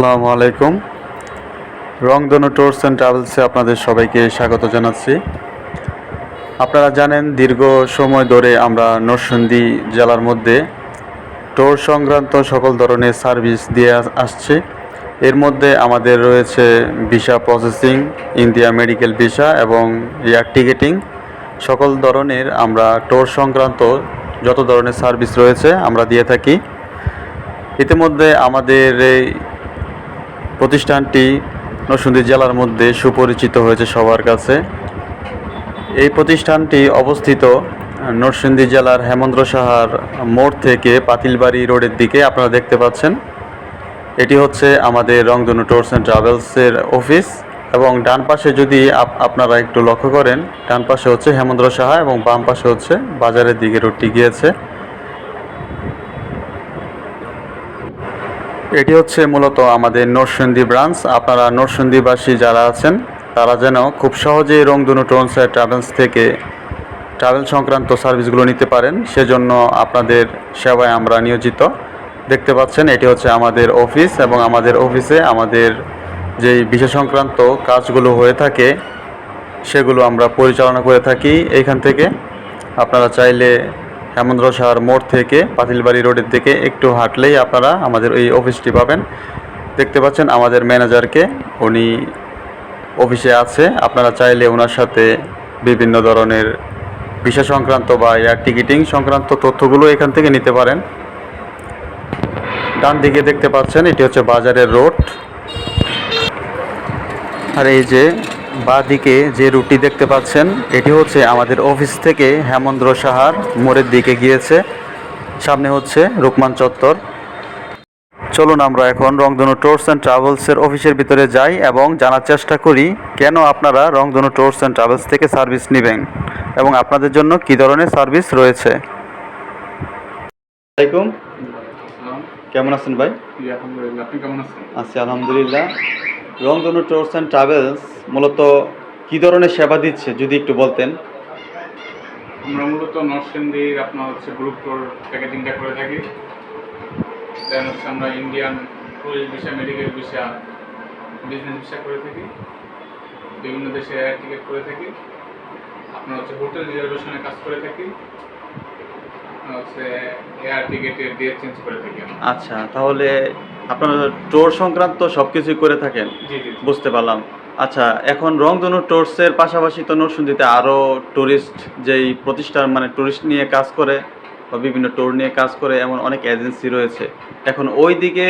আসসালামু আলাইকুম। রংধনু ট্যুরস অ্যান্ড ট্রাভেলসে আপনাদের সবাইকে স্বাগত জানাচ্ছি। আপনারা জানেন দীর্ঘ সময় ধরে আমরা নরসিংদী জেলার মধ্যে ট্যুর সংক্রান্ত সকল ধরনের সার্ভিস দিয়ে আসছি। এর মধ্যে আমাদের রয়েছে visa processing, India medical visa এবং এয়ার টিকেটিং। সকল ধরনের আমরা ট্যুর সংক্রান্ত যত ধরনের সার্ভিস রয়েছে আমরা দিয়ে থাকি। ইতিমধ্যে আমাদের এই প্রতিষ্ঠানটি নরসিংদী জেলার মধ্যে সুপরিচিত হয়েছে সবার কাছে। এই প্রতিষ্ঠানটি অবস্থিত নরসিংদী জেলার হেমন্দ্র সাহার মোড় থেকে পাতিলবাড়ি রোডের দিকে আপনারা দেখতে পাচ্ছেন। এটি হচ্ছে আমাদের রংধনু ট্যুরস অ্যান্ড ট্রাভেলসের অফিস এবং ডান পাশে যদি আপনারা একটু লক্ষ্য করেন, ডান পাশে হচ্ছে হেমন্দ্র সাহা এবং বাম পাশে হচ্ছে বাজারের দিকে রোডটি গিয়েছে। এটি হচ্ছে মূলত আমাদের নরসিংদী ব্রাঞ্চ। আপনারা নরসিংদীবাসী যারা আছেন তারা যেন খুব সহজেই রংধনু ট্যুরস অ্যান্ড ট্রাভেলস থেকে ট্রাভেল সংক্রান্ত সার্ভিসগুলো নিতে পারেন, সেজন্য আপনাদের সেবায় আমরা নিয়োজিত। দেখতে পাচ্ছেন এটি হচ্ছে আমাদের অফিস এবং আমাদের অফিসে আমাদের যেই ভিসা সংক্রান্ত কাজগুলো হয়ে থাকে সেগুলো আমরা পরিচালনা করে থাকি এইখান থেকে। আপনারা চাইলে হেমন্দ্র সাহার মোড় থেকে পাতিলবাড়ি রোডের দিকে একটু হাঁটলেই আপনারা আমাদের এই অফিসটি পাবেন। দেখতে পাচ্ছেন আমাদের ম্যানেজারকে, উনি অফিসে আছে। আপনারা চাইলে ওনার সাথে বিভিন্ন ধরনের ভিসা সংক্রান্ত বা এয়ার টিকিটিং সংক্রান্ত তথ্যগুলো এখান থেকে নিতে পারেন। ডান দিকে দেখতে পাচ্ছেন এটি হচ্ছে বাজারের রোড, আর এই যে বাঁ দিকে যে রুটটি দেখতে পাচ্ছেন এটি হচ্ছে আমাদের অফিস থেকে হেমন্দ্র সাহার মোড়ের দিকে গিয়েছে। সামনে হচ্ছে রুকমান চত্বর। চলুন আমরা এখন রংধনু ট্যুরস অ্যান্ড ট্রাভেলসের অফিসের ভিতরে যাই এবং জানার চেষ্টা করি কেন আপনারা রংধনু ট্যুরস অ্যান্ড ট্রাভেলস থেকে সার্ভিস নেবেন এবং আপনাদের জন্য কী ধরনের সার্ভিস রয়েছে। আসসালামু আলাইকুম, কেমন আছেন ভাই? আলহামদুলিল্লাহ, আপনি কেমন আছেন? আছি আলহামদুলিল্লাহ। রংধনু ট্যুরস অ্যান্ড ট্রাভেলস মূলত কী ধরনের সেবা দিচ্ছে যদি একটু বলতেন। আমরা মূলত নরসিংদীর আপনার হচ্ছে গ্রুপ ট্যুর প্যাকেজিংটা করে থাকি। দেন হচ্ছে আমরা Indian tourist visa, medical visa, business visa করে থাকি। বিভিন্ন দেশে এয়ার টিকিট করে থাকি। আপনার হচ্ছে হোটেল রিজার্ভেশনের কাজ করে থাকি। আপনার হচ্ছে এয়ার টিকিটের ডেট চেঞ্জ করে থাকি। আচ্ছা, তাহলে আপনারা ট্যুর সংক্রান্ত সব কিছুই করে থাকেন? জি জি, বুঝতে পারলাম। আচ্ছা, এখন রংধনু ট্যুরসের পাশাপাশি তো নরসিংদীতে আরও ট্যুরিস্ট যেই প্রতিষ্ঠান মানে ট্যুরিস্ট নিয়ে কাজ করে বা বিভিন্ন ট্যুর নিয়ে কাজ করে এমন অনেক এজেন্সি রয়েছে। এখন ওই দিকে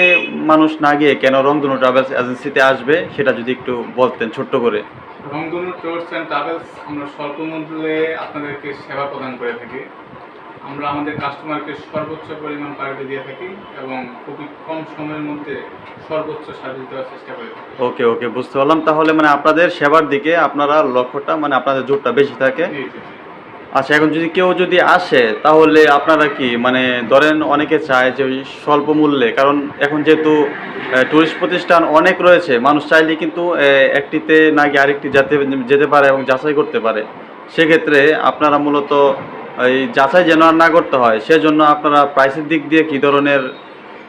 মানুষ না গিয়ে কেন রংধনু ট্রাভেলস এজেন্সিতে আসবে সেটা যদি একটু বলতেন ছোট্ট করে। রংধনু ট্যুরস অ্যান্ড ট্রাভেলস আমরা স্বল্প মূল্যে আপনাদেরকে সেবা প্রদান করে থাকি। আমরা আমাদের কাস্টমারকে সর্বোচ্চ পরিমাণ প্রায়োরিটি দিয়ে থাকি এবং খুবই কম সময়ের মধ্যে সর্বোচ্চ সার্ভিস দেওয়ার চেষ্টা করে থাকি। ওকে ওকে, বুঝতে পারলাম। তাহলে মানে আপনাদের সেবার দিকে আপনারা লক্ষ্যটা মানে আপনাদের জোরটা বেশি থাকে। আচ্ছা, এখন যদি কেউ যদি আসে তাহলে আপনারা কি মানে ধরেন অনেকে চায় যে স্বল্প মূল্যে, কারণ এখন যেহেতু টুরিস্ট প্রতিষ্ঠান অনেক রয়েছে, মানুষ চাইলে কিন্তু একটিতে না গিয়ে আরেকটি যেতে পারে এবং যাচাই করতে পারে। সেক্ষেত্রে আপনারা মূলত এই যাচাই যেন আর না করতে হয় সেজন্য আপনারা প্রাইসের দিক দিয়ে কী ধরনের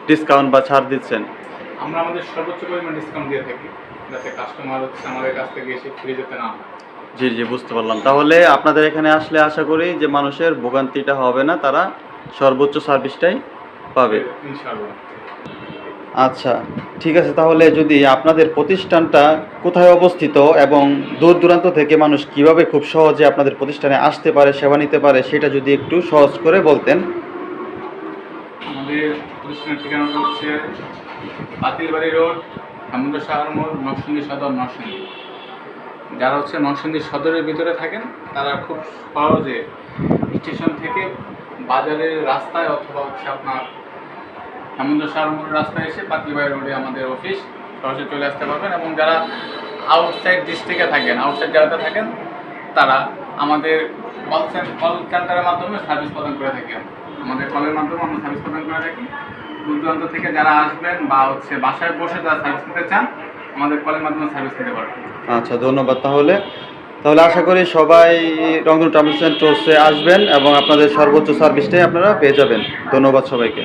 ডিসকাউন্ট বা ছাড় দিচ্ছেন? আমরা আমাদের সর্বোচ্চ পরিমাণ ডিসকাউন্ট দিয়ে থাকি যাতে কাস্টমার হচ্ছে আমাদের কাছ থেকে এসে ফিরে যেতে না হয়। জি জি, বুঝতে পারলাম। তাহলে আপনাদের এখানে আসলে আশা করি যে মানুষের ভোগান্তিটা হবে না, তারা সর্বোচ্চ সার্ভিসটাই পাবে ইনশাআল্লাহ। আচ্ছা, ঠিক আছে। তাহলে যদি আপনাদের প্রতিষ্ঠানটা কোথায় অবস্থিত এবং দূর দূরান্ত থেকে মানুষ কিভাবে খুব সহজে আপনাদের প্রতিষ্ঠানে আসতে পারে, সেবা নিতে পারে, সেটা যদি একটু সহজ করে বলতেন। আমাদের প্রতিষ্ঠানের ঠিকানাটা হচ্ছে পাতিলবাড়ি রোড, হেমন্দ্র সাহার মোড়, নরসিংদী সদর, নরসিংদী। যারা হচ্ছে নরসিংদী সদরের ভিতরে থাকেন তারা খুব সহজে স্টেশন থেকে বাজারের রাস্তায় অথবা হচ্ছে আপনার হেমন্দ্র সাহার মোড়ের রাস্তায় এসে পাতিলবাড়ি রোডে আমাদের অফিস সহজে চলে আসতে পারবেন। এবং যারা আউটসাইড ডিস্ট্রিক্টে থাকেন, আউটসাইড জেলাতে থাকেন, তারা আমাদের কল সেন্টারের মাধ্যমে সার্ভিস প্রদান করে থাকি। আমাদের কলের মাধ্যমে আমরা সার্ভিস প্রদান করে থাকি। দূর দূরান্ত থেকে যারা আসবেন বা হচ্ছে বাসায় বসে যারা সার্ভিস নিতে চান আমাদের কলের মাধ্যমে সার্ভিস নিতে পারবেন। আচ্ছা, ধন্যবাদ। তাহলে আশা করি সবাই রংধনু ট্রাভেলস অ্যান্ড ট্যুরসে আসবেন এবং আপনাদের সর্বোচ্চ সার্ভিসটাই আপনারা পেয়ে যাবেন। ধন্যবাদ সবাইকে।